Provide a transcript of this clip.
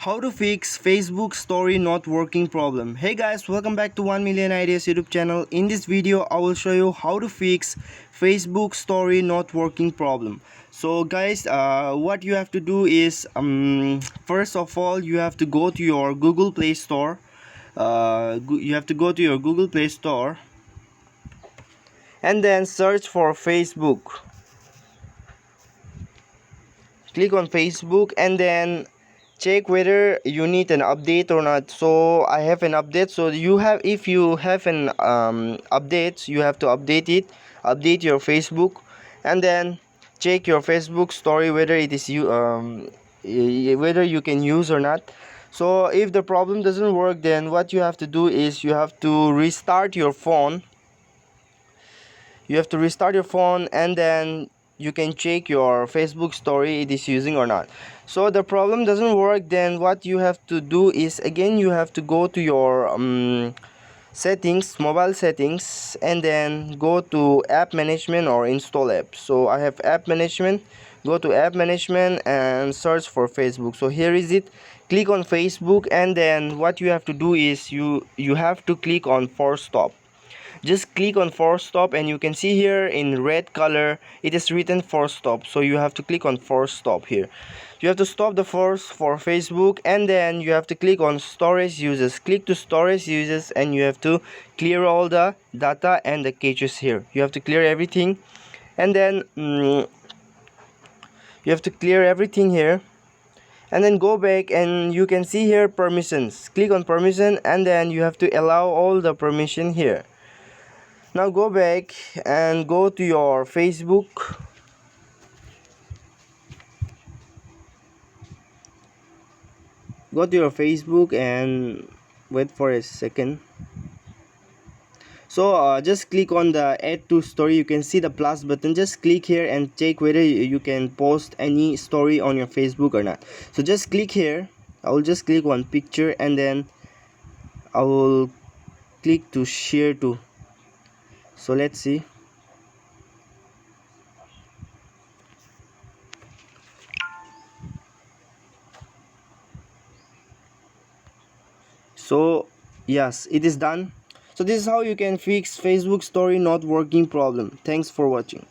How to fix Facebook story not working problem. Hey guys, welcome back to 1 million ideas YouTube channel. In this video I will show you how to fix Facebook story not working problem. So guys, what you have to do is first of all you have to go to your Google Play Store. You have to go to your Google Play Store and then search for Facebook. Click on Facebook and then check whether you need an update or not. So I have an update. So if you have an update, you have to update your Facebook, and then check your Facebook story whether it is whether you can use or not. So if the problem doesn't work, then what you have to do is you have to restart your phone. And then you can check your Facebook story it is using or not. So the problem doesn't work, then what you have to do is again you have to go to your settings, mobile settings, and then go to app management or install app. So I have app management. Go to app management and search for Facebook. So here is it. Click on Facebook, and then what you have to do is you have to click on force stop. Just click on force stop, and you can see here in red color it is written force stop. So you have to click on force stop here. You have to stop the force for Facebook, and then you have to click on storage uses. Click to storage uses, and you have to clear all the data and the caches here. You have to clear everything, and then you have to clear everything here, and then go back, and you can see here permissions. Click on permission, and then you have to allow all the permission here. Now go back and go to your Facebook. Go to your Facebook and wait for a second. So just click on the add to story. You can see the plus button. Just click here and check whether you can post any story on your Facebook or not. So just click here. I will just click on picture, and then I will click to share to. So let's see. So yes, it is done. So this is how you can fix Facebook story not working problem. Thanks for watching.